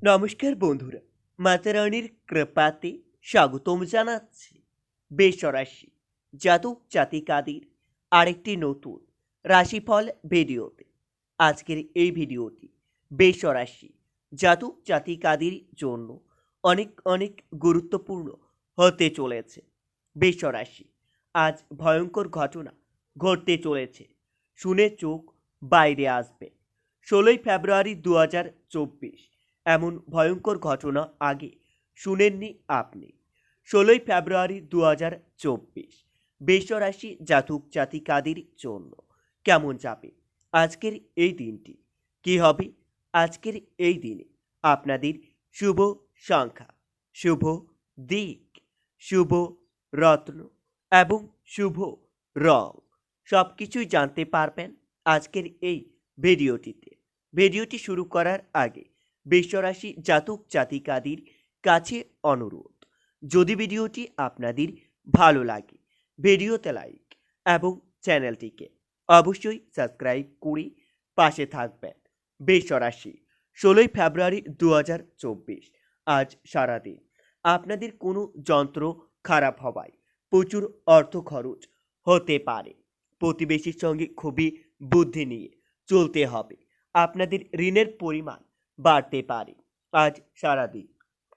নমস্কার বন্ধুরা, মাতারানির কৃপাতে স্বাগতম জানাচ্ছি বেসরাশি জাতক জাতিকাদের আরেকটি নতুন রাশিফল ভিডিওতে। আজকের এই ভিডিওটি বেসরাশি জাতক জাতিকাদের জন্য অনেক অনেক গুরুত্বপূর্ণ হতে চলেছে। বেসরাশি আজ ভয়ঙ্কর ঘটনা ঘটতে চলেছে, শুনে চোখ বাইরে আসবে। 16ই ফেব্রুয়ারি 2024 এমন ভয়ঙ্কর ঘটনা আগে শুনেননি আপনি। 16ই ফেব্রুয়ারি 2024 বৃষরাশি জাতক জাতিকাদের জন্য কেমন যাবে আজকের এই দিনটি? কি হবে আজকের এই দিনে আপনাদের শুভ সংখ্যা, শুভ দিক, শুভ রত্ন এবং শুভ রং সব কিছুই জানতে পারবেন আজকের এই ভিডিওটিতে। ভিডিওটি শুরু করার আগে বৃষরাশি জাতক জাতিকাদের কাছে অনুরোধ, যদি ভিডিওটি আপনাদের ভালো লাগে ভিডিওতে লাইক এবং চ্যানেলটিকে অবশ্যই সাবস্ক্রাইব করে পাশে থাকবেন। বৃষরাশি 16ই ফেব্রুয়ারি 2024 আজ সারাদিন আপনাদের কোনো যন্ত্র খারাপ হওয়ায় প্রচুর অর্থ খরচ হতে পারে। প্রতিবেশীর সঙ্গে খুবই বুদ্ধি নিয়ে চলতে হবে। আপনাদের ঋণের পরিমাণ বাড়তে পারে। আজ সারাদিন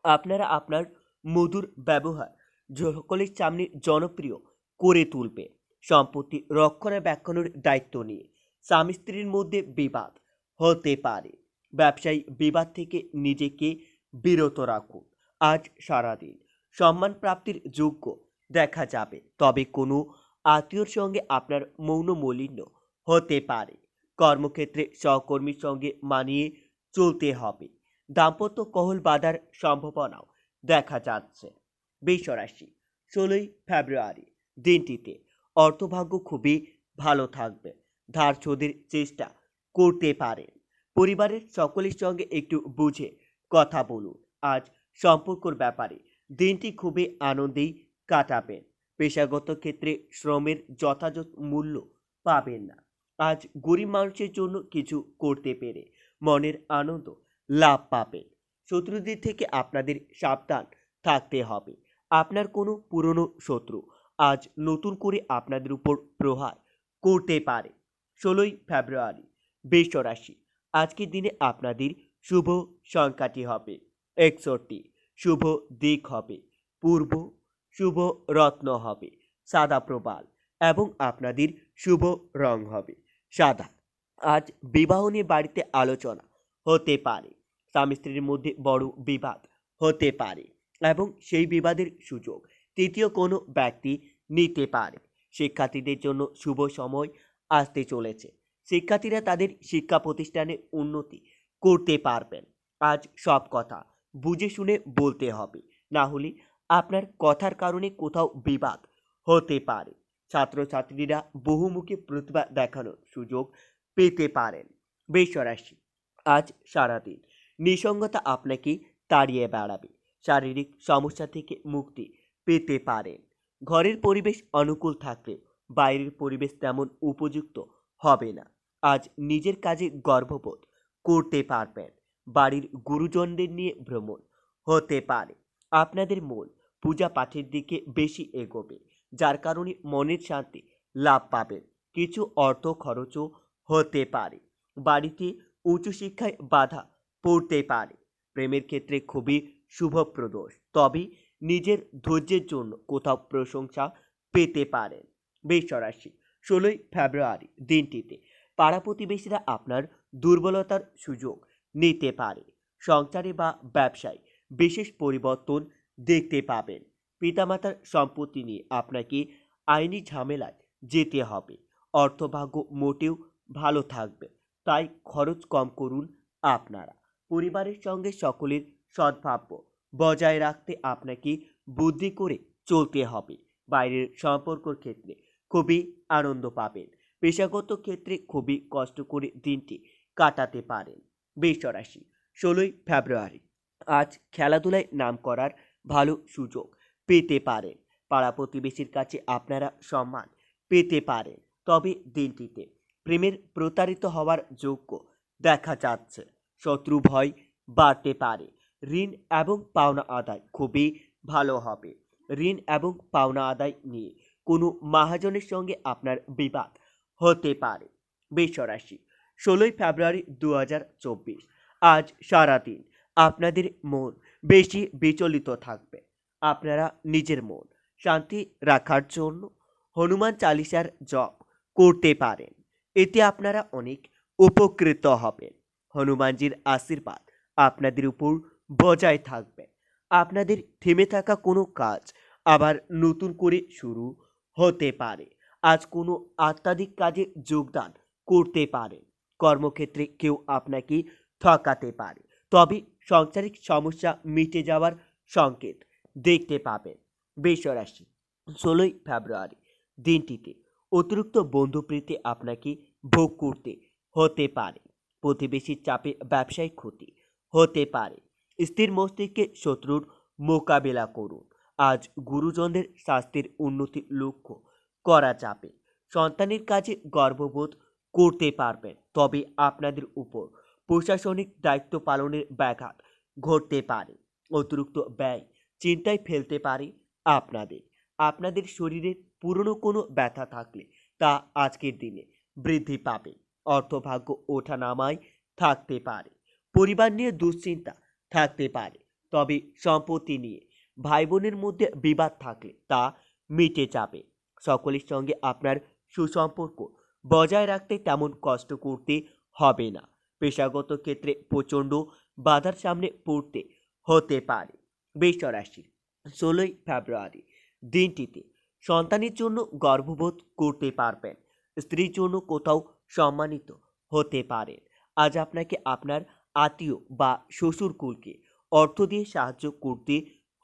আপনারা আপনার মধুর ব্যবহার সকলের সামনে জনপ্রিয় করে তুলবে। সম্পত্তি রক্ষণাবেক্ষণের দায়িত্ব নিয়ে স্বামী স্ত্রীর মধ্যে বিবাদ হতে পারে। ব্যবসায়ী বিবাদ থেকে নিজেকে বিরত রাখুন। আজ সারাদিন সম্মান প্রাপ্তির যোগ্য দেখা যাবে, তবে কোনো আত্মীয়র সঙ্গে আপনার মৌন মলিন্য হতে পারে। কর্মক্ষেত্রে সহকর্মীর সঙ্গে মানিয়ে চলতে হবে। দাম্পত্য কহল বাঁধার সম্ভাবনাও দেখা যাচ্ছে। বৃষরাশি 16ই ফেব্রুয়ারি দিনটিতে অর্থভাগ্য খুবই ভালো থাকবে। ধার শোধের চেষ্টা করতে পারেন। পরিবারের সকলের সঙ্গে একটু বুঝে কথা বলুন। আজ সম্পর্কর ব্যাপারে দিনটি খুবই আনন্দেই কাটাবেন। পেশাগত ক্ষেত্রে শ্রমের যথাযথ মূল্য পাবেন না। আজ গরিব মানুষের জন্য কিছু করতে পেরে মনের আনন্দ লাভ পাবেন। শত্রুদের থেকে আপনাদের সাবধান থাকতে হবে। আপনার কোনো পুরনো শত্রু আজ নতুন করে আপনাদের উপর প্রহার করতে পারে। 16ই ফেব্রুয়ারি বৃষরাশি আজকের দিনে আপনাদের শুভ সংখ্যাটি হবে 61, শুভ দিক হবে পূর্ব, শুভ রত্ন হবে সাদা প্রবাল এবং আপনাদের শুভ রং হবে সাদা। আজ বিবাহ নিয়ে বাড়িতে আলোচনা হতে পারে। স্বামী স্ত্রীর মধ্যে বড় বিবাদ হতে পারে এবং সেই বিবাদের সুযোগ তৃতীয় কোনো ব্যক্তি নিতে পারে। শিক্ষার্থীদের জন্য শুভ সময় আসতে চলেছে। শিক্ষার্থীরা তাদের শিক্ষা প্রতিষ্ঠানে উন্নতি করতে পারবেন। আজ সব কথা বুঝে শুনে বলতে হবে, না হলে আপনার কথার কারণে কোথাও বিবাদ হতে পারে। ছাত্রছাত্রীরা বহুমুখী প্রতিভা দেখানোর সুযোগ পেতে পারেন। বৃষরাশি আজ সারাদিন নিঃসঙ্গতা আপনাকে তাড়িয়ে বেড়াবে। শারীরিক সমস্যা থেকে মুক্তি পেতে পারেন। ঘরের পরিবেশ অনুকূল থাকলে বাইরের পরিবেশ তেমন উপযুক্ত হবে না। আজ নিজের কাজে গর্ববোধ করতে পারবেন। বাড়ির গুরুজনদের নিয়ে ভ্রমণ হতে পারে। আপনাদের মন পূজা পাঠের দিকে বেশি এগোবে, যার কারণে মনের শান্তি লাভ পাবেন। কিছু অর্থ খরচও হতে পারে। বাড়িতে উচ্চশিক্ষায় বাধা পড়তে পারে। প্রেমের ক্ষেত্রে খুবই শুভপ্রদ, তবে নিজের ধৈর্যের জন্য কোথাও প্রশংসা পেতে পারেন। বৃষরাশি 16ই ফেব্রুয়ারি দিনটিতে পাড়া প্রতিবেশীরা আপনার দুর্বলতার সুযোগ নিতে পারে। সংসারে বা ব্যবসায় বিশেষ পরিবর্তন দেখতে পাবেন। পিতামাতার সম্পত্তি নিয়ে আপনাকে আইনি ঝামেলায় যেতে হবে। অর্থভাগ্য মোটেও ভালো থাকবে, তাই খরচ কম করুন আপনারা। পরিবারের সঙ্গে সকলের সদ্ভাব্য বজায় রাখতে আপনাকে বুদ্ধি করে চলতে হবে। বাইরের সম্পর্কর ক্ষেত্রে খুবই আনন্দ পাবেন। পেশাগত ক্ষেত্রে খুবই কষ্ট করে দিনটি কাটাতে পারেন। বৃষরাশি 16ই ফেব্রুয়ারি আজ খেলাধুলায় নাম করার ভালো সুযোগ পেতে পারেন। পাড়া প্রতিবেশীর কাছে আপনারা সম্মান পেতে পারেন, তবে দিনটিতে প্রেমের প্রতারিত হওয়ার যোগ্য দেখা যাচ্ছে। শত্রু ভয় বাড়তে পারে। ঋণ এবং পাওনা আদায় খুবই ভালো হবে। ঋণ এবং পাওনা আদায় নিয়ে কোনো মহাজনের সঙ্গে আপনার বিবাদ হতে পারে। বৃষ রাশি, 16ই ফেব্রুয়ারি 2024। আজ সারাদিন আপনাদের মন বেশি বিচলিত থাকবে। আপনারা নিজের মন শান্তি রাখার জন্য হনুমান চালিসার জপ করতে পারেন। এতে আপনারা অনেক উপকৃত হবেন। হনুমানজির আশীর্বাদ আপনাদের উপর বজায় থাকবে। আপনাদের থেমে থাকা কোনো কাজ আবার নতুন করে শুরু হতে পারে। আজ কোনো আত্মাধিক কাজে যোগদান করতে পারেন। কর্মক্ষেত্রে কেউ আপনাকে ঠকাতে পারে, তবে সাংসারিক সমস্যা মিটে যাওয়ার সংকেত দেখতে পাবেন। বৃষ রাশি, 16ই ফেব্রুয়ারি দিনটিতে অতিরিক্ত বন্ধুপ্রীতি আপনাকে ভোগ করতে হতে পারে। প্রতিবেশীর চাপে ব্যবসায়িক ক্ষতি হতে পারে। স্থির মস্তিষ্কে শত্রুর মোকাবেলা করুন। আজ গুরুজনদের স্বাস্থ্যের উন্নতি লক্ষ্য করা যাবে। সন্তানের কাজে গর্ববোধ করতে পারবেন, তবে আপনাদের উপর প্রশাসনিক দায়িত্ব পালনের ব্যাঘাত ঘটতে পারে। অতিরিক্ত ব্যয় চিন্তায় ফেলতে পারে আপনাদের। আপনাদের শরীরের পুরনো কোনো ব্যথা থাকলে তা আজকের দিনে বৃদ্ধি পাবে। অর্থভাগ্য ওঠানামায় থাকতে পারে। পরিবার নিয়ে দুশ্চিন্তা থাকতে পারে, তবে সম্পত্তি নিয়ে ভাই বোনের মধ্যে বিবাদ থাকলে তা মিটে যাবে। সকলের সঙ্গে আপনার সুসম্পর্ক বজায় রাখতে তেমন কষ্ট করতে হবে না। পেশাগত ক্ষেত্রে প্রচণ্ড বাধার সামনে পড়তে হতে পারে। বৃষ রাশি, 16ই ফেব্রুয়ারি দিনটিতে সন্তানের জন্য গর্ববোধ করতে পারবেন। স্ত্রীর জন্য কোথাও সম্মানিত হতে পারেন। আজ আপনাকে আপনার আত্মীয় বা শ্বশুরকুলকে অর্থ দিয়ে সাহায্য করতে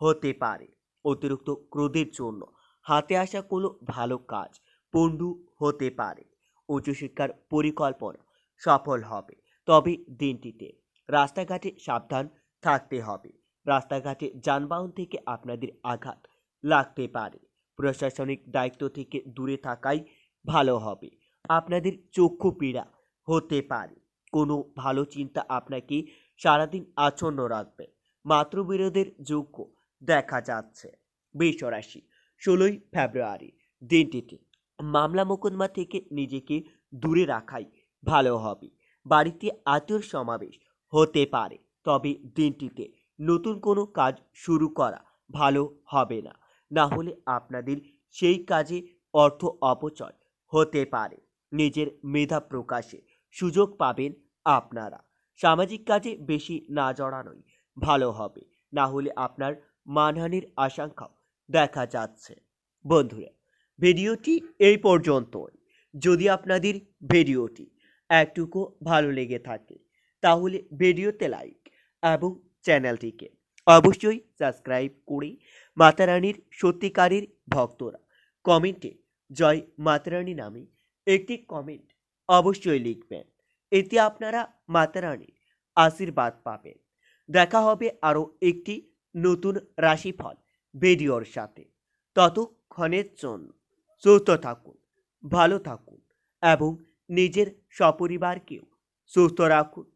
হতে পারে। অতিরিক্ত ক্রোধের জন্য হাতে আসা কোনো ভালো কাজ পণ্ড হতে পারে। উচ্চশিক্ষার পরিকল্পনা সফল হবে, তবে দিনটিতে রাস্তাঘাটে সাবধান থাকতে হবে। রাস্তাঘাটে যানবাহন থেকে আপনাদের আঘাত লাগতে পারে। প্রশাসনিক দায়িত্ব থেকে দূরে থাকাই ভালো হবে। আপনাদের চক্ষু পীড়া হতে পারে। কোনো ভালো চিন্তা আপনাকে সারাদিন আচ্ছন্ন রাখবে। মাতৃবিরোধের যোগ্য দেখা যাচ্ছে। বৃষ রাশি, 16ই ফেব্রুয়ারি দিনটিতে মামলা মোকদ্দমা থেকে নিজেকে দূরে রাখাই ভালো হবে। বাড়িতে আত্মীয়র সমাবেশ হতে পারে, তবে দিনটিতে নতুন কোনো কাজ শুরু করা ভালো হবে না। না হলে আপনাদের সেই কাজে অর্থ অপচয় হতে পারে। নিজের মেধা প্রকাশে সুযোগ পাবেন আপনারা। সামাজিক কাজে বেশি না জড়ানোই ভালো হবে, না হলে আপনার মানহানির আশঙ্কাও দেখা যাচ্ছে। বন্ধুরা, ভিডিওটি এই পর্যন্তই। যদি আপনাদের ভিডিওটি একটুকু ভালো লেগে থাকে তাহলে ভিডিওতে লাইক এবং চ্যানেলটিকে অবশ্যই সাবস্ক্রাইব করে মাতারানীর সত্যিকারের ভক্তরা কমেন্টে জয় মাতারানী নামে একটি কমেন্ট অবশ্যই লিখবেন। এতে আপনারা মাতারানীর আশীর্বাদ পাবেন। দেখা হবে আরও একটি নতুন রাশিফল ভিডিওর সাথে। ততক্ষণের জন্য সুস্থ থাকুন, ভালো থাকুন এবং নিজের সপরিবারকেও সুস্থ রাখুন।